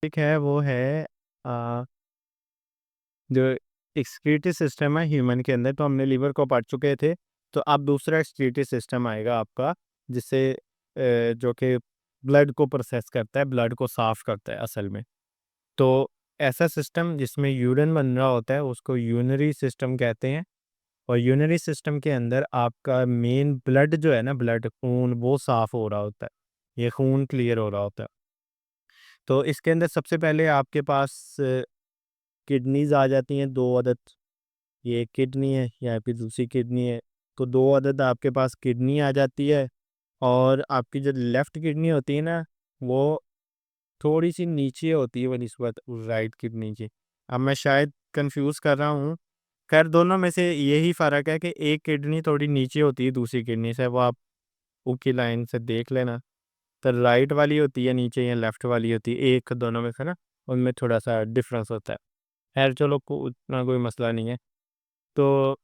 एक है वो है अ, जो एक्सक्रीटरी सिस्टम है ह्यूमन के अंदर, तो हमने लीवर को पढ़ चुके थे। तो अब दूसरा एक्सक्रीटरी सिस्टम आएगा आपका, जिससे जो कि ब्लड को प्रोसेस करता है, ब्लड को साफ करता है असल में। तो ऐसा सिस्टम जिसमें यूरिन बन रहा होता है उसको यूरिनरी सिस्टम कहते हैं। और यूरिनरी सिस्टम के अंदर आपका मेन ब्लड जो है ना, ब्लड खून वो साफ हो रहा होता है, ये खून क्लियर हो रहा होता है। तो इसके अंदर सबसे पहले आपके पास किडनीज आ जाती हैं, दो अदद। ये एक किडनी है, यहाँ पे दूसरी किडनी है। तो दो अदद आपके पास किडनी आ जाती है। और आपकी जो लेफ्ट किडनी होती है ना, वो थोड़ी सी नीचे होती है बनिस्बत राइट किडनी की। अब मैं शायद कंफ्यूज कर रहा हूँ। खैर दोनों में से यही फ़र्क है कि एक किडनी थोड़ी नीचे होती है दूसरी किडनी से, वो आप ऊपर लाइन से देख लेना। तो राइट वाली होती है नीचे या लेफ्ट वाली होती है, एक दोनों में से ना, उनमें थोड़ा सा डिफरेंस होता है। खैर चलो, उतना कोई मसला नहीं है। तो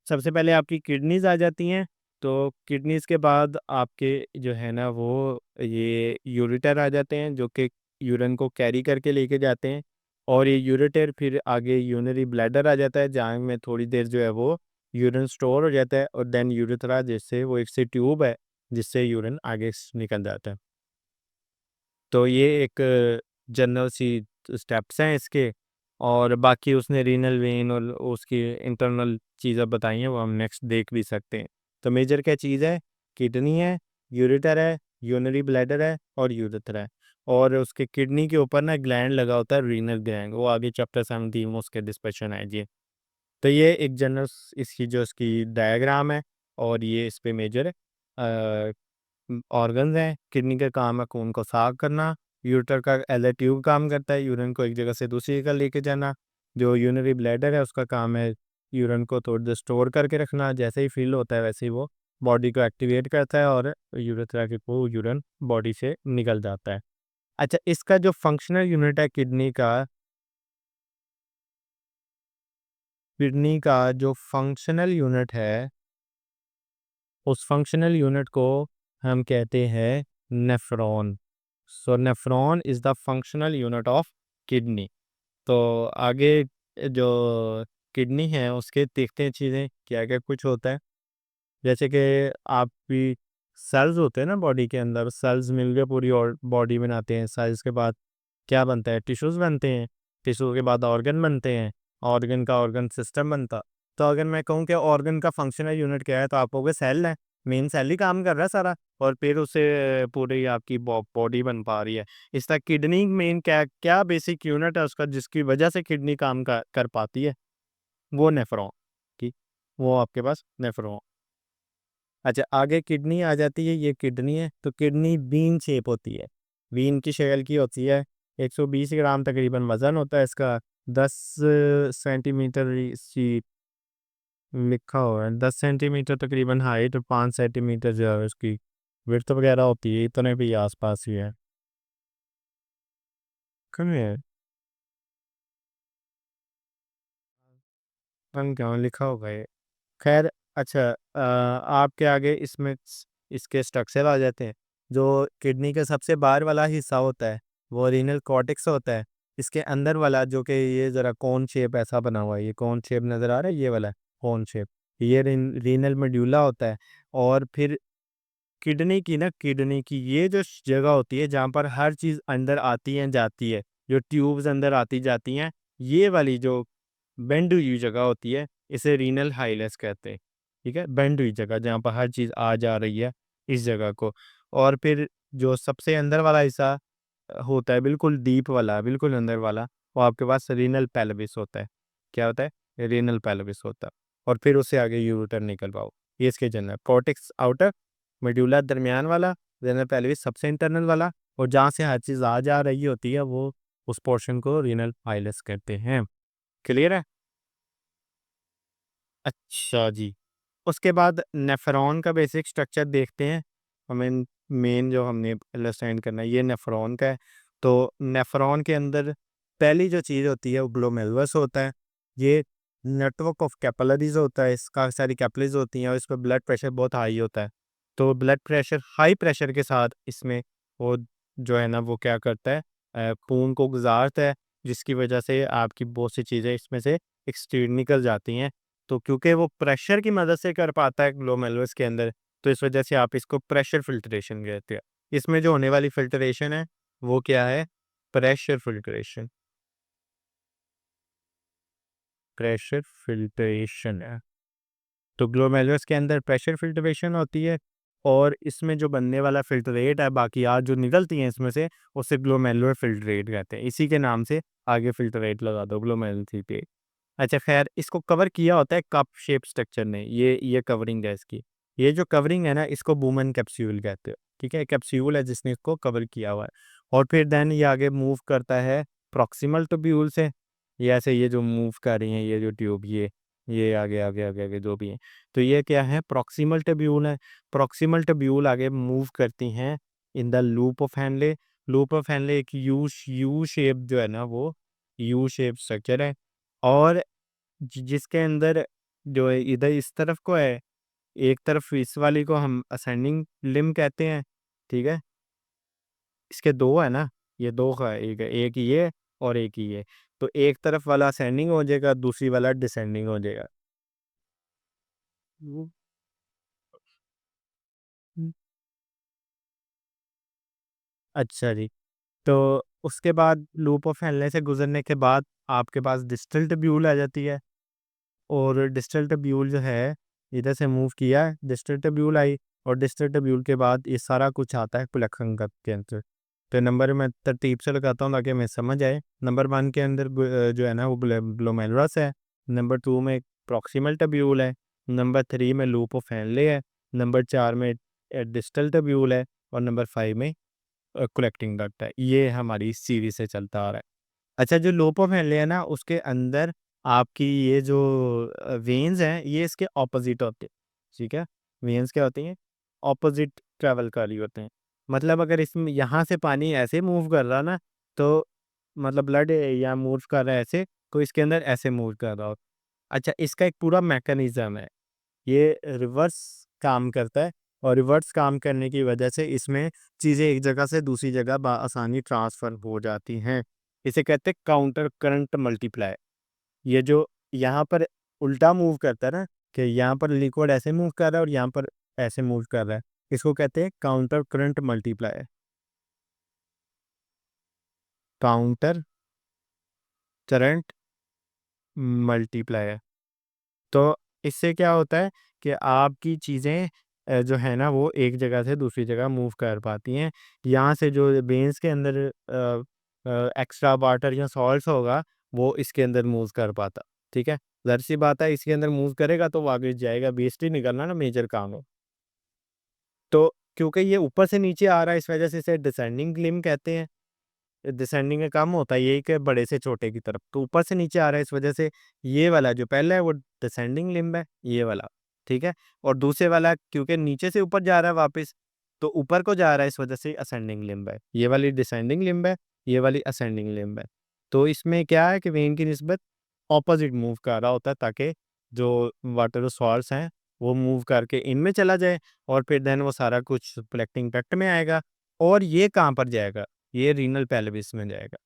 सबसे पहले आपकी किडनीज़ आ जाती हैं। तो किडनीज़ के बाद आपके जो है ना वो ये यूरेटर आ जाते हैं, जो कि यूरिन को कैरी करके लेके जाते हैं। और ये यूरेटर फिर आगे यूरिनरी ब्लैडर आ जाता है, जहाँ में थोड़ी देर जो है वो यूरिन स्टोर हो जाता है। और देन यूरेथ्रा, जिससे वो एक सी ट्यूब है जिससे यूरिन आगे निकल जाता है। तो ये एक जनरल सी स्टेप्स हैं इसके। और बाकी उसने रीनल वेन और उसकी इंटरनल चीज़ें बताई हैं, वो हम नेक्स्ट देख भी सकते हैं। तो मेजर क्या चीज़ है? किडनी है, यूरेटर है, यूरिनरी ब्लैडर है और यूरेथ्रा है। और उसके किडनी के ऊपर ना ग्लैंड लगा होता है, रीनल ग्लैंड, वो आगे चैप्टर 17 में उसके डिस्कशन आएगी। तो ये एक जनरल इसकी जो इसकी डायग्राम है। और ये इस पे मेजर ऑर्गन्स हैं। किडनी का काम है खून को साफ करना। यूरेटर का एज ए ट्यूब काम करता है, यूरिन को एक जगह से दूसरी जगह लेके जाना। जो यूरिनरी ब्लैडर है उसका काम है यूरिन को थोड़ी देर स्टोर करके रखना, जैसे ही फील होता है वैसे ही वो बॉडी को एक्टिवेट करता है और यूरेथ्रा के वो यूरिन बॉडी से निकल जाता है। अच्छा, इसका जो फंक्शनल यूनिट है किडनी का जो फंक्शनल यूनिट है, उस फंक्शनल यूनिट को हम कहते हैं nephron. So nephron is the functional unit of kidney. तो आगे जो किडनी है उसके देखते हैं चीज़ें क्या क्या कुछ होता है। जैसे कि आपकी सेल्स होते हैं ना बॉडी के अंदर, सेल्स मिलकर पूरी और बॉडी बनाते हैं। सेल्स के बाद क्या बनता है? टिश्यूज़ बनते हैं। टिश्यू के बाद ऑर्गन बनते हैं। ऑर्गन का ऑर्गन सिस्टम बनता। तो अगर मैं कहूँ कि ऑर्गन का फंक्शनल यूनिट क्या है, तो आप कहोगे सेल है। मेन सेल ही काम कर रहा है सारा, और फिर उससे पूरी आपकी बॉडी बन पा रही है। इस तरह किडनी मेन क्या क्या बेसिक यूनिट है उसका, जिसकी वजह से किडनी काम कर पाती है? वो नेफ्रॉन की, वो आपके पास नेफ्रॉन। अच्छा, आगे किडनी आ जाती है, ये किडनी है। तो किडनी बीन शेप होती है, बीन की शक्ल की होती है। 120 ग्राम तकरीबन वज़न होता है इसका। 10 सेंटीमीटर सी लिखा हुआ है, 10 सेंटीमीटर तकरीबन हाइट, 5 सेंटीमीटर जो है उसकी विड्थ वगैरह होती है, इतने भी आसपास ही है। कम है, कम क्या लिखा होगा ये। खैर, अच्छा, आपके आगे इसमें इसके स्ट्रक्चर आ जाते हैं। जो किडनी का सबसे बाहर वाला हिस्सा होता है वो रीनल कॉर्टेक्स होता है। इसके अंदर वाला जो कि ये ज़रा कोन शेप ऐसा बना हुआ है, ये कोन शेप नज़र आ रहा है, ये वाला कोन शेप, ये रीनल मेड्यूला होता है। और फिर किडनी की ये जो जगह होती है जहाँ पर हर चीज़ अंदर आती है जाती है, जो ट्यूब्स अंदर आती जाती हैं, ये वाली जो बेंड हुई जगह होती है, इसे रीनल हाइलेस कहते हैं। ठीक है, बेंड हुई जगह जहाँ पर हर चीज़ आ जा रही है, इस जगह को। और फिर जो सबसे अंदर वाला हिस्सा होता है, बिल्कुल डीप वाला, बिल्कुल अंदर वाला, वो आपके पास रीनल पेल्विस होता है। क्या होता है? रीनल पेल्विस होता है। और फिर उससे आगे यूरेटर निकल पाओ, ये इसके जनरल कॉर्टेक्स आउटर, मेडुला दरमियान वाला, रीनल पेल्विस सबसे इंटरनल वाला, और जहाँ से हर चीज़ आ जा रही होती है वो उस पोर्शन को रीनल हाइलेस कहते हैं। क्लियर है? अच्छा जी। उसके बाद नेफ्रॉन का बेसिक स्ट्रक्चर देखते हैं। हमें मेन जो हमने अंडरस्टैंड करना है ये नेफ्रॉन का है। तो नेफ्रॉन के अंदर पहली जो चीज़ होती है वो ग्लोमेरुलस होता है। ये नेटवर्क ऑफ कैपिलरीज होता है, इसका सारी कैपिलरीज होती हैं और इस पर ब्लड प्रेशर बहुत हाई होता है। तो ब्लड प्रेशर, हाई प्रेशर के साथ इसमें वो जो है ना वो क्या करता है, खून को गुजारता है, जिसकी वजह से आपकी बहुत सी चीज़ें इसमें से एक्सट्रीड निकल जाती हैं। तो क्योंकि वो प्रेशर की मदद से कर पाता है ग्लोमेरुलस के अंदर, तो इस वजह से आप इसको प्रेशर फ़िल्ट्रेशन कहते हैं। इसमें जो होने वाली फ़िल्ट्रेशन है, वो क्या है? Pressure filtration. प्रेशर फ़िल्ट्रेशन है। तो ग्लोमेरुलस के अंदर प्रेशर फ़िल्ट्रेशन होती है और इसमें जो बनने वाला फ़िल्ट्रेट है, बाकियात जो निकलती हैं इसमें से, उसे ग्लोमेरुलर फ़िल्ट्रेट कहते हैं। इसी के नाम से आगे फ़िल्ट्रेट लगा दो, ग्लोमेरुलर फ़िल्ट्रेट। अच्छा ख़ैर, इसको कवर किया होता है कप शेप स्ट्रक्चर ने, ये कवरिंग है इसकी। ये जो कवरिंग है ना, इसको बुमन कैप्सूल कहते हैं, ठीक है? कैप्सूल है जिसने इसको कवर किया हुआ है और फिर देन ये आगे मूव करता है प्रॉक्सिमल ट्यूब्यूल से। ये ऐसे ये जो मूव कर रही हैं, ये जो ट्यूब ये आगे, आगे, आगे, आगे जो भी हैं। तो ये क्या है? प्रॉक्सिमल ट्यूब्यूल है। प्रॉक्सिमल ट्यूब्यूल आगे मूव करती हैं in the loop of Henle. Loop of Henle एक यू शेप जो है ना, वो यू शेप स्ट्रक्चर है और जिसके अंदर जो है इधर इस तरफ को है, एक तरफ इस वाली को हम असेंडिंग लिम्ब कहते हैं, ठीक है? इसके 2 है ना, ये 2 का है, एक ये और एक ये। तो एक तरफ वाला असेंडिंग हो जाएगा, दूसरी वाला डिसेंडिंग हो जाएगा। हुँ, हुँ। अच्छा जी, तो उसके बाद लूप ऑफ हेलने से गुज़रने के बाद आपके पास डिस्टल ट्यूब्यूल आ जाती है। और डिस्टल ट्यूब्यूल जो है, इधर से मूव किया, डिस्टल ट्यूब्यूल आई और डिस्टल ट्यूब्यूल के बाद ये सारा कुछ आता है प्लेक्सन कप के अंदर। तो नंबर मैं तरतीब से लगाता हूँ ताकि हमें समझ आए। नंबर 1 के अंदर जो है ना वो ग्लोमेरुलस है, नंबर 2 में प्रॉक्सिमल ट्यूब्यूल है, नंबर 3 में लूप ऑफ हेनले है, नंबर 4 में डिस्टल ट्यूब्यूल है और नंबर 5 में कलेक्टिंग डक्ट है। ये हमारी सीरीज़ से चलता आ रहा है। अच्छा, जो लोप ऑफ हेनले है ना, उसके अंदर आपकी ये जो वेन्स हैं, ये इसके ऑपोज़िट होते हैं, ठीक है? वेन्स क्या होती हैं? ऑपोज़िट ट्रैवल कर रही होते हैं। मतलब अगर इसमें यहाँ से पानी ऐसे मूव कर रहा ना, तो मतलब ब्लड यहाँ मूव कर रहा है ऐसे, तो इसके अंदर ऐसे मूव कर रहा हो। अच्छा, इसका एक पूरा मैकेनिज़्म है। ये रिवर्स काम करता है और रिवर्स काम करने की वजह से इसमें चीज़ें एक जगह से दूसरी जगह आसानी ट्रांसफ़र हो जाती हैं। इसे कहते हैं काउंटर करंट मल्टीप्लाई। ये जो यहाँ पर उल्टा मूव करता है ना, कि यहाँ पर लिक्विड ऐसे मूव कर रहा है और यहाँ पर ऐसे मूव कर रहा है, इसको कहते हैं counter current multiply. Counter current multiply. तो इससे क्या होता है कि आपकी चीज़ें जो है ना वो एक जगह से दूसरी जगह मूव कर पाती हैं। यहाँ से जो वेन्स के अंदर एक्स्ट्रा वाटर या सॉल्ट्स होगा, वो इसके अंदर मूव कर पाता, ठीक है? ज़ाहिर-सी बात है इसके अंदर मूव करेगा तो वो आगे जाएगा, वेस्ट ही निकलना ना मेजर काम है। तो क्योंकि ये ऊपर से नीचे आ रहा है, इस वजह से इसे डिसेंडिंग लिम्ब कहते हैं। डिसेंडिंग का काम होता है यही कि बड़े से छोटे की तरफ, तो ऊपर से नीचे आ रहा है, इस वजह से ये वाला जो पहला है वो डिसेंडिंग लिम्ब है, ये वाला, ठीक है? और दूसरे वाला क्योंकि नीचे से ऊपर जा रहा है वापस, तो ऊपर को जा रहा है, इस वजह से असेंडिंग लिम्ब है। ये वाली डिसेंडिंग लिम्ब है, ये वाली असेंडिंग लिम्ब है। तो इसमें क्या है कि वेन की निस्बत ऑपोजिट मूव कर रहा होता है ताकि जो वाटर सोर्स हैं, वो मूव करके इनमें चला जाए और फिर देन वो सारा कुछ कलेक्टिंग डक्ट में आएगा और ये कहाँ पर जाएगा? ये रीनल पेल्विस में जाएगा।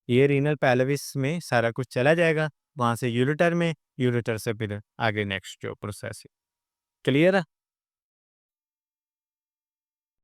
ये रीनल पेल्विस में सारा कुछ चला जाएगा, वहाँ से यूरेटर में, यूरेटर से फिर आगे नेक्स्ट जो प्रोसेस है। क्लियर है?